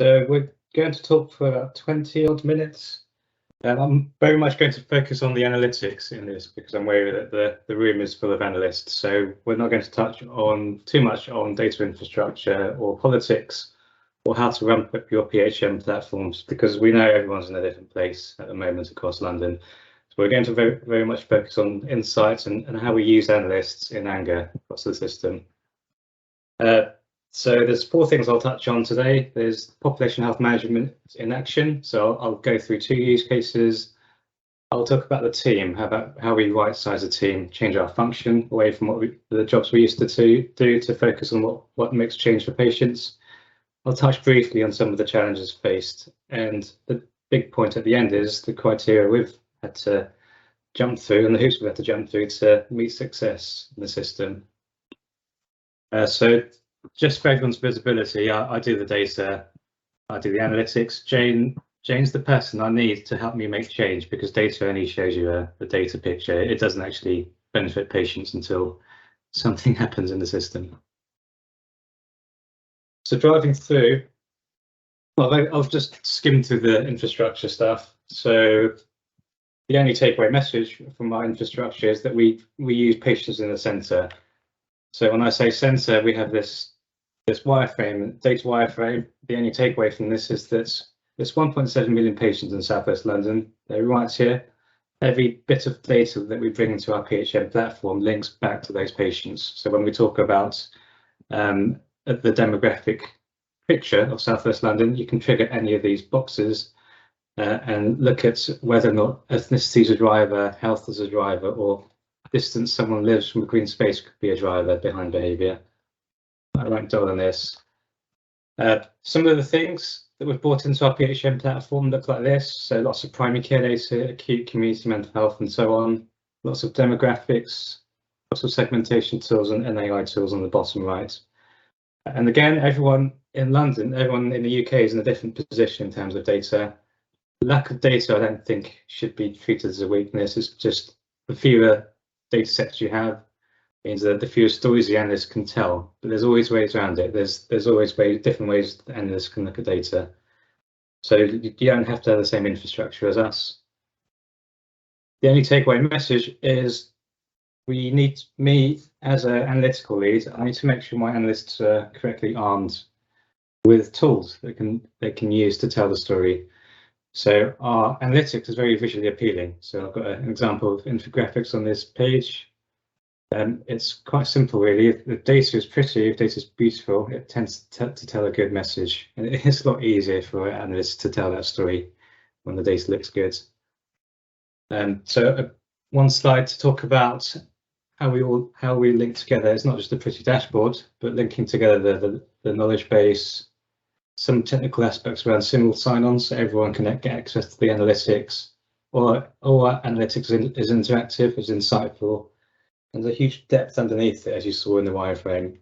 So we're going to talk for about 20 odd minutes. I'm very much going to focus on the analytics in this because I'm aware that the room is full of analysts. So we're not going to touch on too much on data infrastructure or politics or how to ramp up your PHM platforms, because we know everyone's in a different place at the moment across London. So we're going to very much focus on insights and how we use analysts in anger across the system. So there's 4 things I'll touch on today. There's population health management in action. So I'll go through 2 use cases. I'll talk about the team, how we right-size a team, change our function away from the jobs we used to do to focus on what makes change for patients. I'll touch briefly on some of the challenges faced, and the big point at the end is the criteria we've had to jump through and the hoops we've had to jump through to meet success in the system. So just for everyone's visibility, I do the data, I do the analytics. Jane's the person I need to help me make change, because data only shows you the data picture. It doesn't actually benefit patients until something happens in the system. So driving through, well, I'll just skim through the infrastructure stuff. So the only takeaway message from our infrastructure is that we use patients in the centre. So when I say centre, we have this wireframe, data wireframe. The only takeaway from this is that there's 1.7 million patients in South West London. They're right here. Every bit of data that we bring into our PHM platform links back to those patients. So when we talk about the demographic picture of South West London, you can trigger any of these boxes and look at whether or not ethnicity is a driver, health is a driver, or distance someone lives from a green space could be a driver behind behaviour. I won't dwell on this. Some of the things that we've brought into our PHM platform look like this. So lots of primary care data, acute community mental health, and so on. Lots of demographics, lots of segmentation tools and AI tools on the bottom right. And again, everyone in London, everyone in the UK is in a different position in terms of data. Lack of data, I don't think, should be treated as a weakness. It's just the fewer data sets you have means that the fewer stories the analysts can tell, but there's always ways around it. There's always different ways the analysts can look at data. So you don't have to have the same infrastructure as us. The only takeaway message is me as an analytical lead, I need to make sure my analysts are correctly armed with tools that they can use to tell the story. So our analytics is very visually appealing. So I've got an example of infographics on this page. It's quite simple, really. If the data is pretty, if data is beautiful, it tends to tell a good message. And it's a lot easier for analysts to tell that story when the data looks good. So one slide to talk about how we link together. It's not just a pretty dashboard, but linking together the knowledge base, some technical aspects around single sign-on, so everyone can get access to the analytics. All our analytics is interactive, is insightful. And there's a huge depth underneath it, as you saw in the wireframe.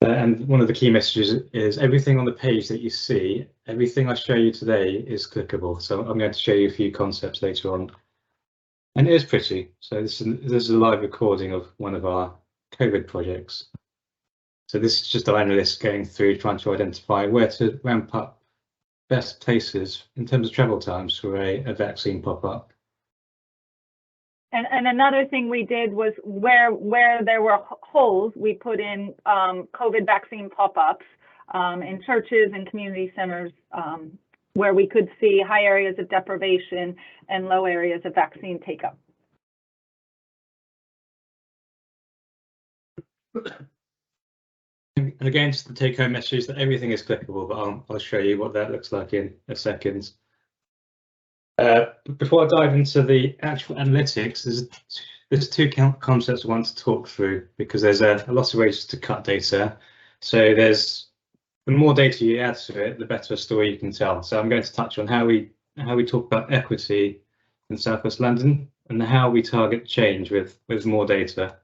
And one of the key messages is everything on the page that you see, everything I show you today is clickable. So I'm going to show you a few concepts later on. And it is pretty. So this is a live recording of one of our COVID projects. So this is just our analysts going through trying to identify where to ramp up best places in terms of travel times for a vaccine pop-up. And another thing we did was where there were holes, we put in COVID vaccine pop-ups in churches and community centers where we could see high areas of deprivation and low areas of vaccine take-up. And again, just the take-home message that everything is clickable, but I'll show you what that looks like in a second. Before I dive into the actual analytics, there's 2 concepts I want to talk through, because there's a lot of ways to cut data. So the more data you add to it, the better a story you can tell. So I'm going to touch on how we talk about equity in South West London and how we target change with more data.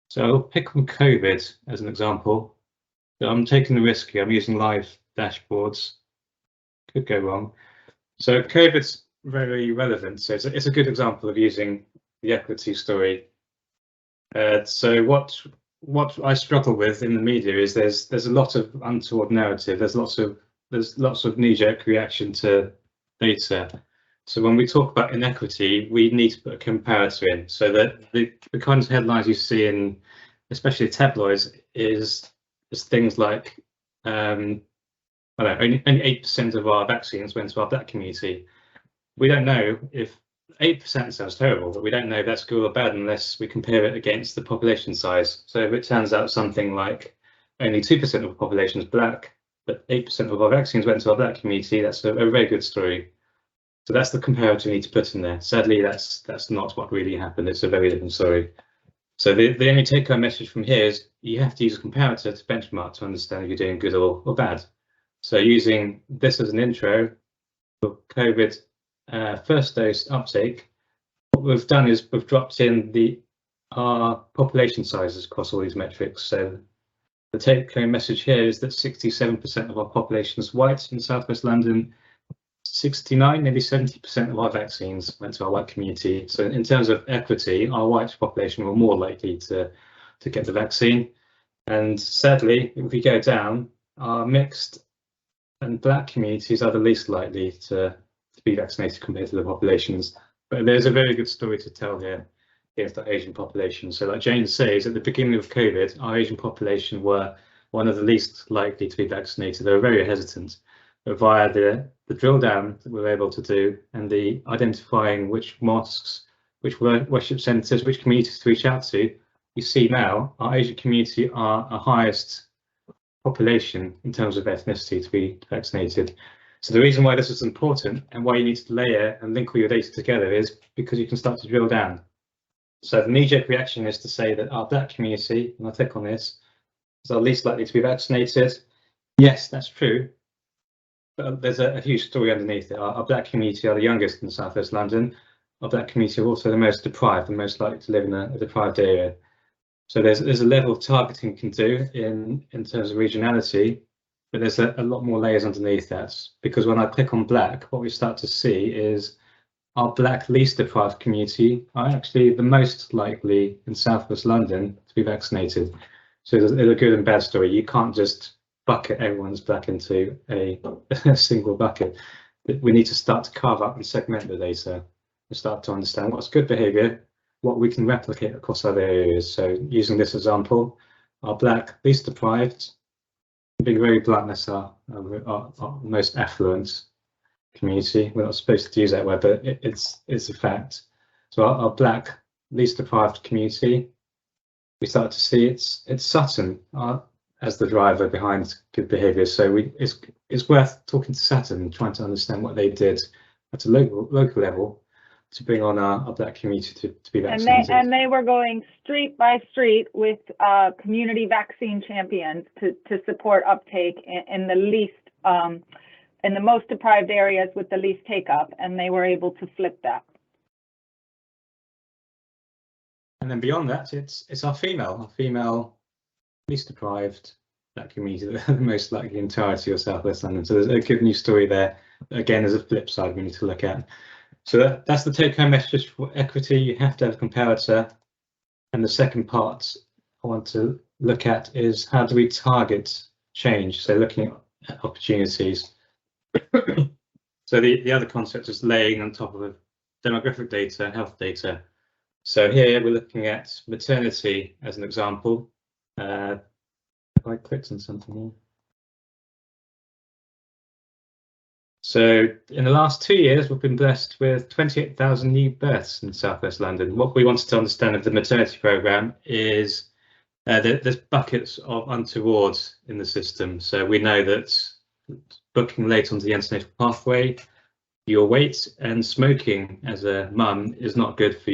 So I'll pick on COVID as an example. So I'm taking the risk here. I'm using live dashboards. Could go wrong. So COVID's very relevant. So it's a good example of using the equity story. So what what I struggle with in the media is there's a lot of untoward narrative. There's lots of knee-jerk reaction to data. So when we talk about inequity, we need to put a comparator in, so that the kinds of headlines you see in, especially tabloids, is things like I don't know, only 8% of our vaccines went to our Black community. We don't know if 8% sounds terrible, but we don't know if that's good or bad unless we compare it against the population size. So if it turns out something like only 2% of the population is Black, but 8% of our vaccines went to our Black community, that's a very good story. So that's the comparator we need to put in there. Sadly, that's not what really happened. It's a very different story. So the only take-home message from here is you have to use a comparator to benchmark to understand if you're doing good or bad. So using this as an intro for COVID first dose uptake, what we've done is we've dropped in our population sizes across all these metrics. So the take-home message here is that 67% of our population is white in South West London. 69, nearly 70% of our vaccines went to our white community. So in terms of equity, our white population were more likely to get the vaccine. And sadly, if we go down, our mixed and Black communities are the least likely to be vaccinated compared to the populations. But there's a very good story to tell here against the Asian population. So like Jane says, at the beginning of COVID, our Asian population were one of the least likely to be vaccinated. They were very hesitant. But via the drill down that we were able to do and the identifying which mosques, which worship centres, which communities to reach out to, you see now our Asian community are our highest population in terms of ethnicity to be vaccinated. So the reason why this is important and why you need to layer and link all your data together is because you can start to drill down. So the knee-jerk reaction is to say that our Black community, and I'll click on this, is our least likely to be vaccinated. Yes, that's true, but there's a huge story underneath it. Our Black community are the youngest in South West London. Our Black community are also the most deprived, the most likely to live in a deprived area. So there's a level of targeting you can do in terms of regionality, but there's a lot more layers underneath that, because when I click on Black, what we start to see is our Black least deprived community are actually the most likely in South West London to be vaccinated. So there's a good and bad story. You can't just bucket everyone's Black into a single bucket. We need to start to carve up and segment the data and start to understand what's good behaviour, what we can replicate across other areas. So using this example, our Black least deprived, being very blunt, that's our most affluent community. We're not supposed to use that word, but it's a fact. So our Black least deprived community, we start to see it's Sutton as the driver behind good behaviour. So it's worth talking to Sutton and trying to understand what they did at a local level to bring on our Black community to be vaccinated. And they were going street by street with community vaccine champions to support uptake in the least, in the most deprived areas with the least take up, and they were able to flip that. And then beyond that, it's our female least deprived Black community, the most likely entirety of South West London. So there's a good news story there. Again, there's a flip side we need to look at. So that's the take-home message for equity. You have to have a comparator. And the second part I want to look at is how do we target change? So looking at opportunities. So the other concept is laying on top of demographic data, health data. So here we're looking at maternity as an example. If I clicked on something here. So in the last 2 years, we've been blessed with 28,000 new births in South West London. What we wanted to understand of the maternity programme is there's buckets of untoward in the system. So we know that booking late onto the antenatal pathway, your weight and smoking as a mum is not good for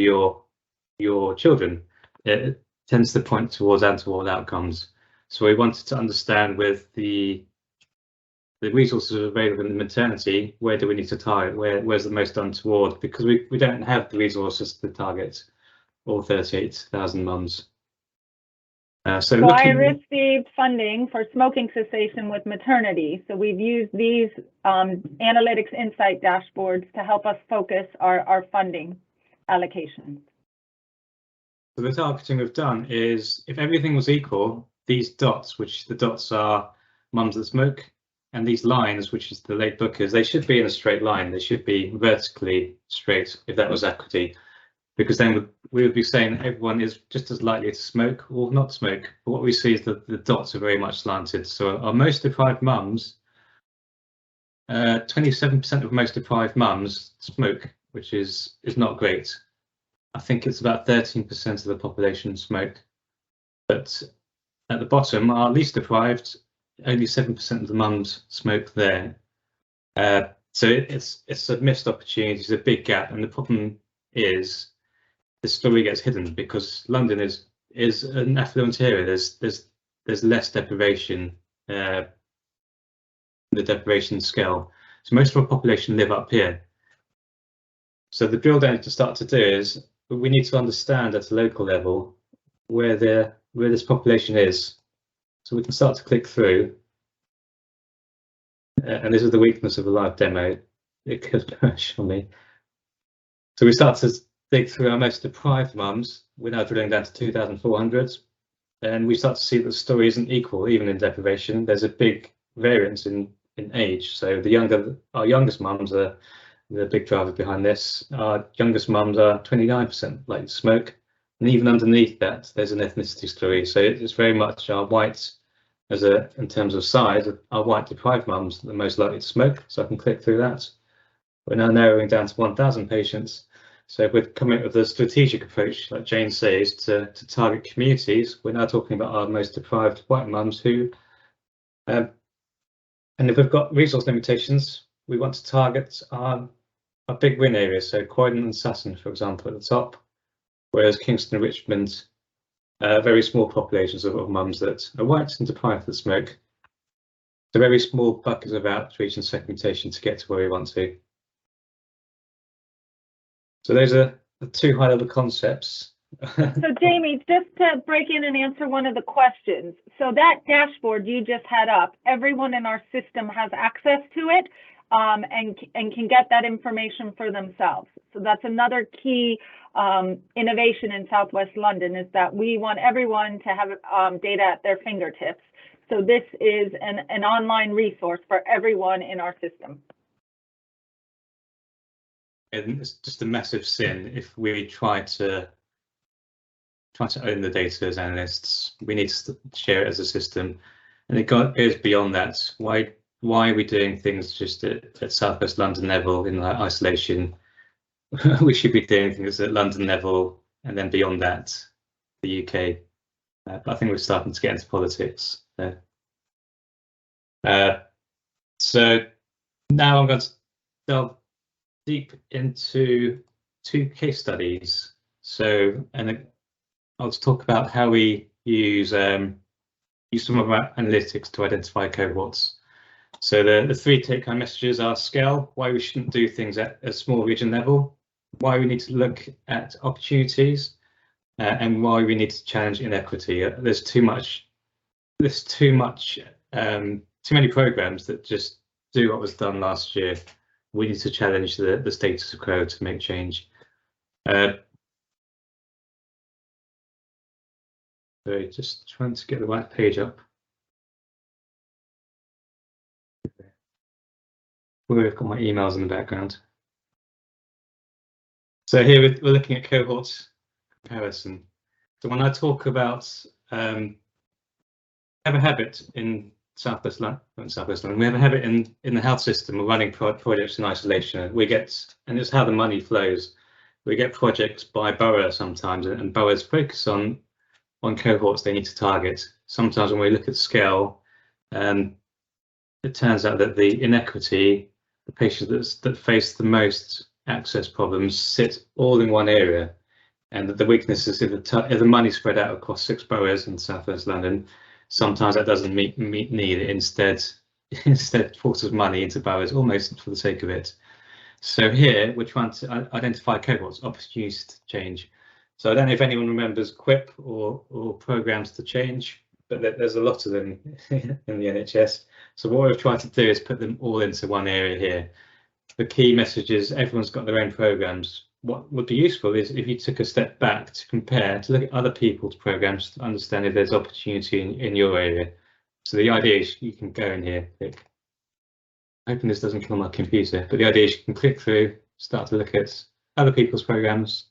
your children. It tends to point towards untoward outcomes. So we wanted to understand with the resources available in the maternity, where do we need to target? Where's the most untoward? Because we don't have the resources to target all 38,000 mums. So I received funding for smoking cessation with maternity. So we've used these analytics insight dashboards to help us focus our funding allocations. So the targeting we've done is, if everything was equal, these dots, which the dots are mums that smoke, and these lines, which is the late bookers, they should be in a straight line. They should be vertically straight if that was equity, because then we would be saying everyone is just as likely to smoke or not smoke. But what we see is that the dots are very much slanted. So our most deprived mums, 27% of most deprived mums smoke, which is not great. I think it's about 13% of the population smoke. But at the bottom, our least deprived, only 7% of the mums smoke there. So it's a missed opportunity, it's a big gap, and the problem is the story gets hidden because London is an affluent area. There's less deprivation, the deprivation scale. So most of our population live up here. So the drill down to start to do is we need to understand at a local level where this population is. So we can start to click through, and this is the weakness of a live demo. It could crash on me. So we start to dig through our most deprived mums. We're now drilling down to 2,400, and we start to see that the story isn't equal, even in deprivation. There's a big variance in age. So our youngest mums are the big driver behind this. Our youngest mums are 29% like to smoke, and even underneath that, there's an ethnicity story. So it's very much our white, in terms of size, our white deprived mums are the most likely to smoke. So I can click through that. We're now narrowing down to 1,000 patients. So if we're coming up with a strategic approach, like Jane says, to target communities, we're now talking about our most deprived white mums who, and if we've got resource limitations, we want to target our big win areas. So Croydon and Sutton, for example, at the top, whereas Kingston and Richmond, very small populations of mums that are white and deprived that smoke. So very small buckets of outreach and segmentation to get to where we want to. So those are the two high-level concepts. So Jamie, just to break in and answer one of the questions. So that dashboard you just had up, everyone in our system has access to it and can get that information for themselves. So that's another key innovation in Southwest London, is that we want everyone to have data at their fingertips. So this is an online resource for everyone in our system. And it's just a massive sin if we try to own the data as analysts. We need to share it as a system, and it goes beyond that. Why are we doing things just at Southwest London level in isolation? We should be doing things at London level, and then beyond that, the UK. But I think we're starting to get into politics there. So now I'm going to delve deep into two case studies. So, and I'll talk about how we use some of our analytics to identify cohorts. So the three take-home messages are scale, why we shouldn't do things at a small region level, why we need to look at opportunities, and why we need to challenge inequity. There's too many programs that just do what was done last year. We need to challenge the status quo to make change. So just trying to get the right page up. We've got my emails in the background. So here we're looking at cohort comparison. So when I talk about have a habit in Southwest London, we have a habit in the health system of running projects in isolation. And it's how the money flows. We get projects by borough sometimes, and boroughs focus on cohorts they need to target. Sometimes when we look at scale, it turns out that the inequity, the patients that face the most access problems, sit all in one area, and that the weakness is if the money spread out across 6 boroughs in Southwest London, sometimes that doesn't meet need. It instead forces money into boroughs almost for the sake of it. So here we're trying to identify cohorts, opportunities to change. So I don't know if anyone remembers QUIP or programs to change, but there's a lot of them in the NHS. So what we've tried to do is put them all into one area here. The key message is everyone's got their own programs. what would be useful is if you took a step back to compare, to look at other people's programs to understand if there's opportunity in your area. So the idea is you can go in here, click. Hoping this doesn't kill my computer, but the idea is you can click through, start to look at other people's programs,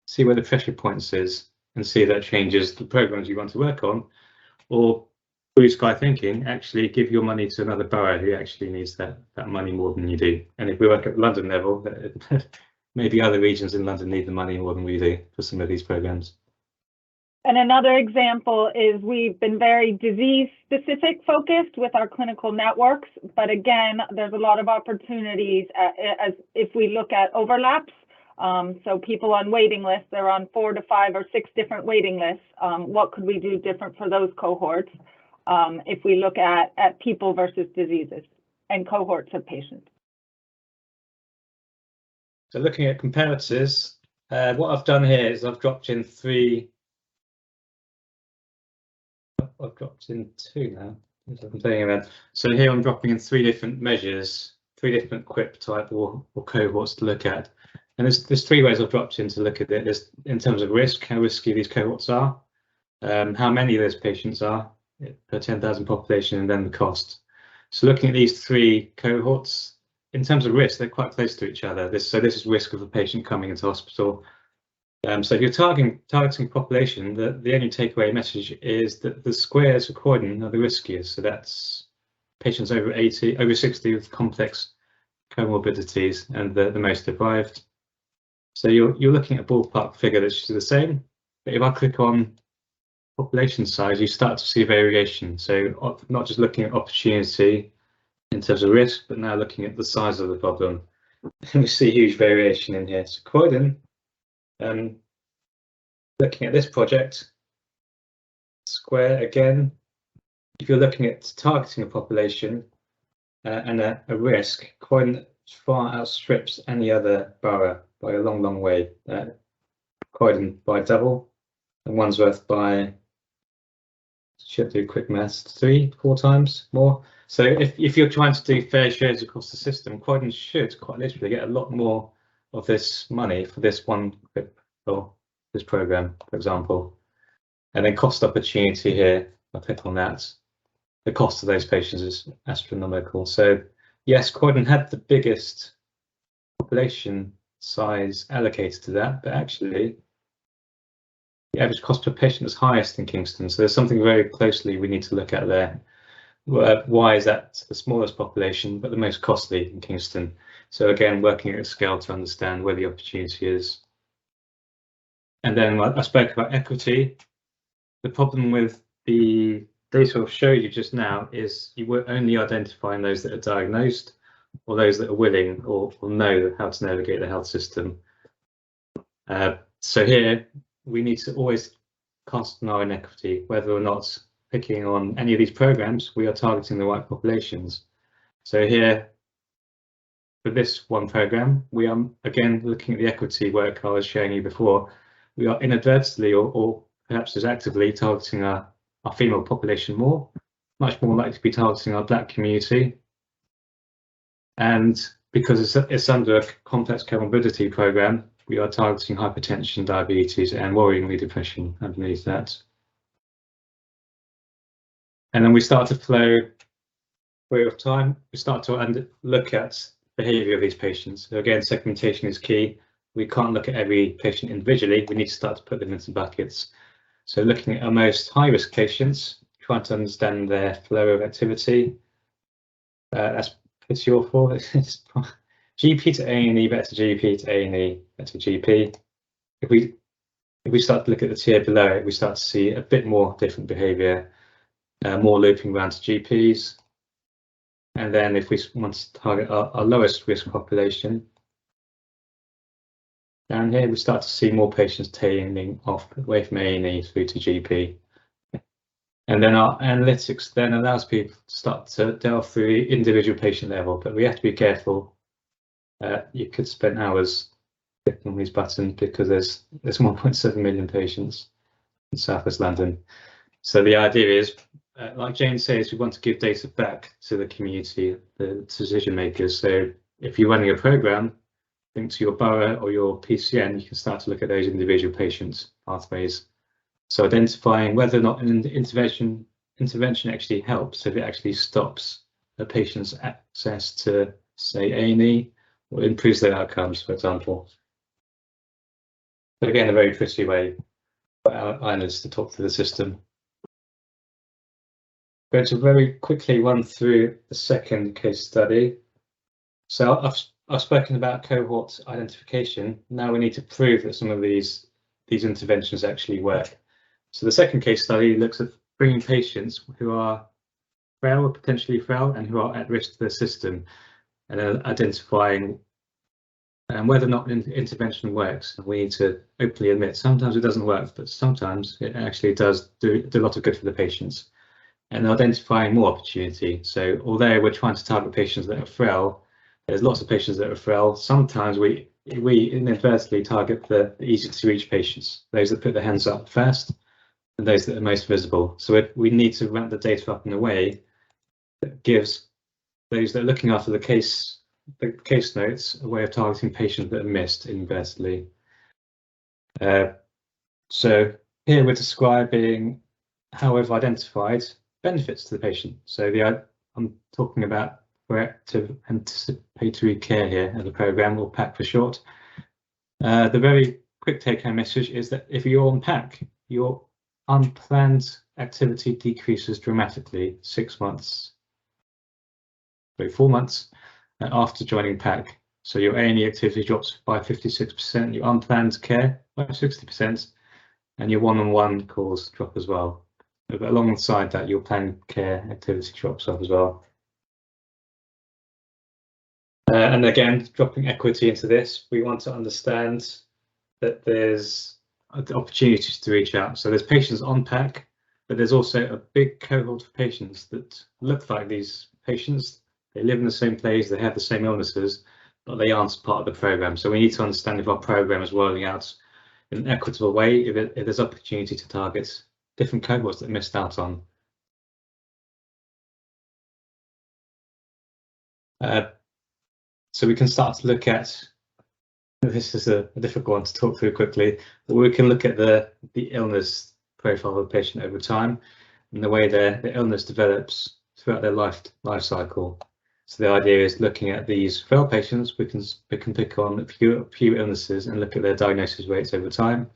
see where the pressure points is, and see if that changes the programs you want to work on, or blue sky thinking, actually give your money to another borough who actually needs that money more than you do. And if we work at London level, maybe other regions in London need the money more than we do for some of these programs. And another example is we've been very disease specific focused with our clinical networks, but again, there's a lot of opportunities as if we look at overlaps. So people on waiting lists, they're on 4 to 5 or 6 different waiting lists. What could we do different for those cohorts if we look at people versus diseases and cohorts of patients? So looking at comparators, what I've done here is I've dropped in 3. I've dropped in 2 now. I'm playing around. So here I'm dropping in 3 different measures, 3 different QIP type or cohorts to look at. And there's 3 ways I've dropped in to look at it. There's in terms of risk, how risky these cohorts are, how many of those patients are per 10,000 population, and then the cost. So looking at these 3 cohorts, in terms of risk, they're quite close to each other. This is risk of a patient coming into hospital. So if you're targeting population, the only takeaway message is that the squares for Croydon are the riskiest. So that's patients over 60 with complex comorbidities and the most deprived. So you're looking at a ballpark figure that's the same. But if I click on population size, you start to see variation. So not just looking at opportunity in terms of risk, but now looking at the size of the problem. And we see huge variation in here. So Croydon, looking at this project, square again, if you're looking at targeting a population and a risk, Croydon far outstrips any other borough by a long, long way. Croydon by double, and Wandsworth by, should do quick maths, 3-4 times more. So if you're trying to do fair shares across the system, Croydon should quite literally get a lot more of this money for this one or this program, for example. And then cost opportunity here, I'll click on that. The cost of those patients is astronomical. So yes, Croydon had the biggest population size allocated to that, but actually the average cost per patient is highest in Kingston. So there's something very closely we need to look at there. Why is that the smallest population, but the most costly in Kingston? So again, working at a scale to understand where the opportunity is. And then I spoke about equity. The problem with the data I've showed you just now is you were only identifying those that are diagnosed or those that are willing or know how to navigate the health system. So here we need to always cast an eye on equity, whether or not picking on any of these programs, we are targeting the right populations. So here, for this one program, we are again looking at the equity work I was showing you before. We are inadvertently or perhaps as actively targeting our female population more, much more likely to be targeting our Black community. And because it's under a complex comorbidity program, we are targeting hypertension, diabetes, and worryingly depression underneath that. And then we start to flow through of time. We start to look at behaviour of these patients. So again, segmentation is key. We can't look at every patient individually. We need to start to put them into buckets. So looking at our most high-risk patients, trying to understand their flow of activity. That's pretty awful. It's GP to A&E, better GP to A&E, better GP. If we start to look at the tier below it, we start to see a bit more different behaviour, more looping around to GPs. And then if we want to target our lowest risk population, down here we start to see more patients tailing off away from A&E through to GP. And then our analytics then allows people to start to delve through the individual patient level, but we have to be careful. You could spend hours clicking on these buttons because there's 1.7 million patients in South West London. So the idea is, like Jane says, we want to give data back to the community, the decision makers. So if you're running a program, linked to your borough or your PCN, you can start to look at those individual patient pathways. So identifying whether or not an intervention actually helps, if it actually stops a patient's access to, say, A&E, or improves their outcomes, for example. But again, a very pretty way for our analysts to talk through the system. I'm going to very quickly run through the second case study. So I've spoken about cohort identification. Now we need to prove that some of these interventions actually work. So the second case study looks at bringing patients who are frail or potentially frail and who are at risk to the system, and identifying whether or not an intervention works. We need to openly admit sometimes it doesn't work, but sometimes it actually does do a lot of good for the patients. And identifying more opportunity. So although we're trying to target patients that are frail, there's lots of patients that are frail. Sometimes we inadvertently target the easy to reach patients, those that put their hands up first and those that are most visible. So we need to ramp the data up in a way that gives those that are looking after the case notes a way of targeting patients that are missed inadvertently. So here we're describing how we've identified benefits to the patient. So I'm talking about proactive anticipatory care here as a program, or PAC for short. The very quick take-home message is that if you're on PAC, your unplanned activity decreases dramatically 4 months after joining PAC. So your A&E activity drops by 56%, your unplanned care by 60%, and your one-on-one calls drop as well. But alongside that, your planned care activity drops off as well. And again, dropping equity into this, we want to understand that there's opportunities to reach out. So there's patients on PAC, but there's also a big cohort of patients that look like these patients. They live in the same place, they have the same illnesses, but they aren't part of the program. So we need to understand if our program is rolling out in an equitable way, if there's opportunity to target different cohorts that missed out on. So we can start to look at, this is a difficult one to talk through quickly, but we can look at the illness profile of the patient over time and the way their illness develops throughout their life cycle. So the idea is looking at these frail patients, we can pick on a few illnesses and look at their diagnosis rates over time.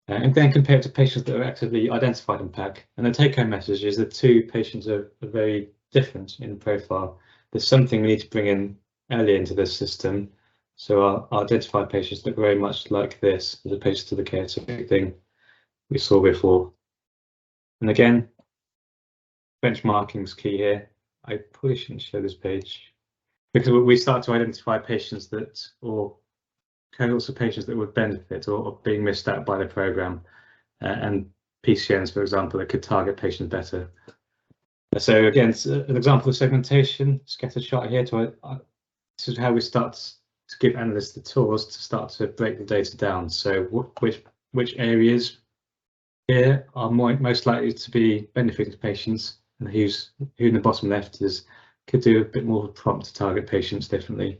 And then compare it to patients that are actively identified in PAC. And the take-home message is that two patients are very different in profile. There's something we need to bring in early into this system. So our identified patients look very much like this, as opposed to the chaotic thing we saw before. And again, benchmarking is key here. I probably shouldn't show this page, because we start to identify patients that, or cohorts of patients that would benefit or being missed out by the program, and PCNs, for example, that could target patients better. So again, it's an example of segmentation, scattered shot here. This is how we start to give analysts the tools to start to break the data down. So which areas here are most likely to be benefiting to patients, and who in the bottom left could do a bit more of a prompt to target patients differently.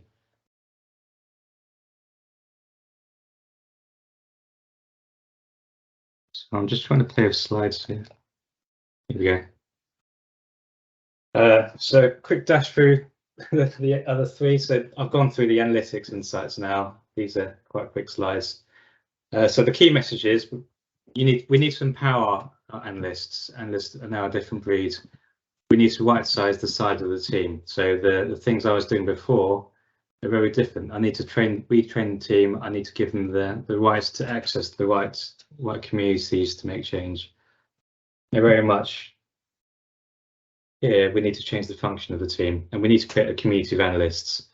So I'm just trying to play with slides here. Here we go. So quick dash through the other three. So I've gone through the analytics insights now. These are quite quick slides. So the key message is we need to empower our analysts. Analysts are now a different breed. We need to right-size the size of the team. So the things I was doing before are very different. I need to retrain the team. I need to give them the rights to access the right communities to make change. They're very much here. We need to change the function of the team, and we need to create a community of analysts.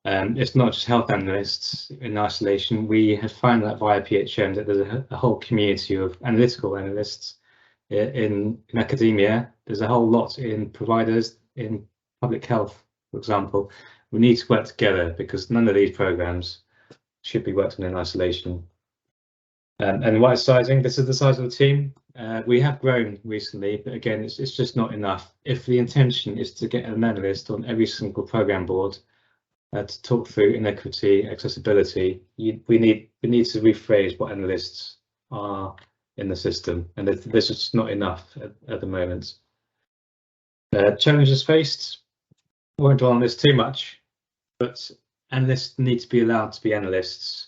It's not just health analysts in isolation. We have found that via PHM that there's a whole community of analytical analysts in academia. There's a whole lot in providers, in public health, for example. We need to work together, because none of these programs should be worked on in isolation. And right sizing, this is the size of the team. We have grown recently, but again, it's just not enough. If the intention is to get an analyst on every single program board, to talk through inequity, accessibility, we need to rephrase what analysts are in the system, and there's just not enough at the moment. Challenges faced, I won't dwell on this too much, but analysts need to be allowed to be analysts.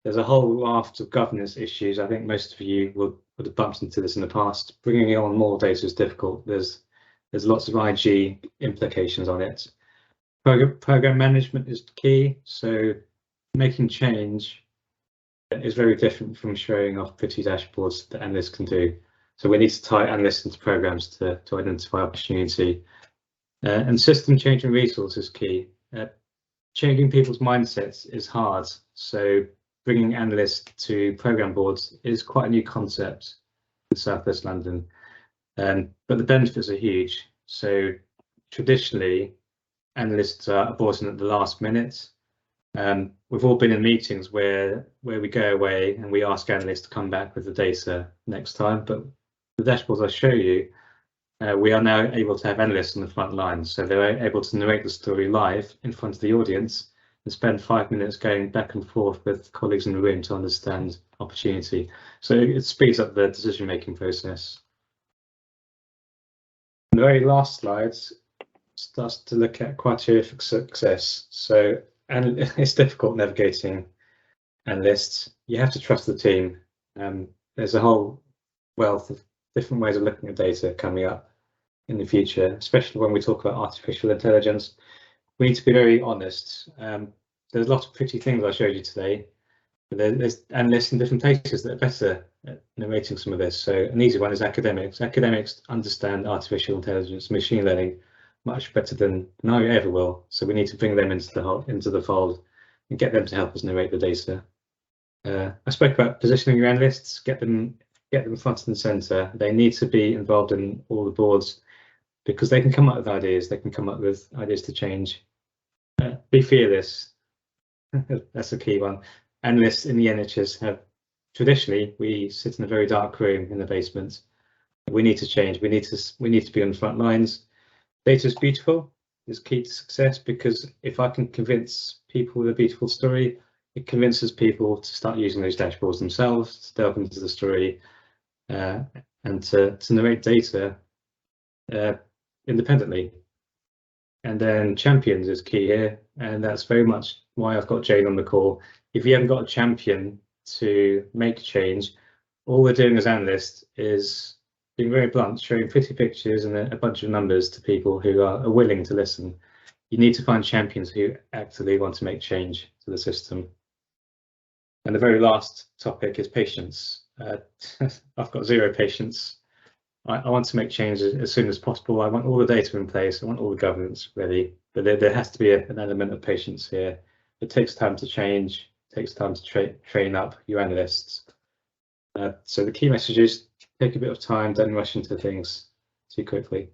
There's a whole raft of governance issues. I think most of you would have bumped into this in the past. Bringing on more data is difficult. There's lots of IG implications on it. Program management is key. So making change is very different from showing off pretty dashboards that analysts can do. So we need to tie analysts into programs to identify opportunity. And system change and resource is key. Changing people's mindsets is hard. So bringing analysts to program boards is quite a new concept in South West London, but the benefits are huge. So traditionally, analysts are brought in at the last minute. We've all been in meetings where we go away and we ask analysts to come back with the data next time, but the dashboards I show you, we are now able to have analysts on the front line, so they're able to narrate the story live in front of the audience and spend 5 minutes going back and forth with colleagues in the room to understand opportunity. So it speeds up the decision-making process. The very last slide starts to look at criteria for success. So, and it's difficult navigating analysts. You have to trust the team. There's a whole wealth of different ways of looking at data coming up in the future, especially when we talk about artificial intelligence. We need to be very honest. There's a lot of pretty things I showed you today, but there's analysts in different places that are better at narrating some of this. So an easy one is academics. Academics understand artificial intelligence, machine learning much better than I ever will. So we need to bring them into the fold and get them to help us narrate the data. I spoke about positioning your analysts, get them front and center. They need to be involved in all the boards because they can come up with ideas. They can come up with ideas to change. Be fearless. That's a key one. Analysts in the NHS have traditionally, we sit in a very dark room in the basement. We need to change. We need to be on the front lines. Data is beautiful. Is key to success because if I can convince people with a beautiful story, it convinces people to start using those dashboards themselves, to delve into the story, and to narrate data independently. And then champions is key here, and that's very much why I've got Jane on the call. If you haven't got a champion to make change, all we're doing as analysts is being very blunt, showing pretty pictures and a bunch of numbers to people who are willing to listen. You need to find champions who actively want to make change to the system. And the very last topic is patience. I've got zero patience. I want to make change as soon as possible. I want all the data in place. I want all the governance ready, but there has to be an element of patience here. It takes time to change. It takes time to train up your analysts. So the key message is take a bit of time, don't rush into things too quickly.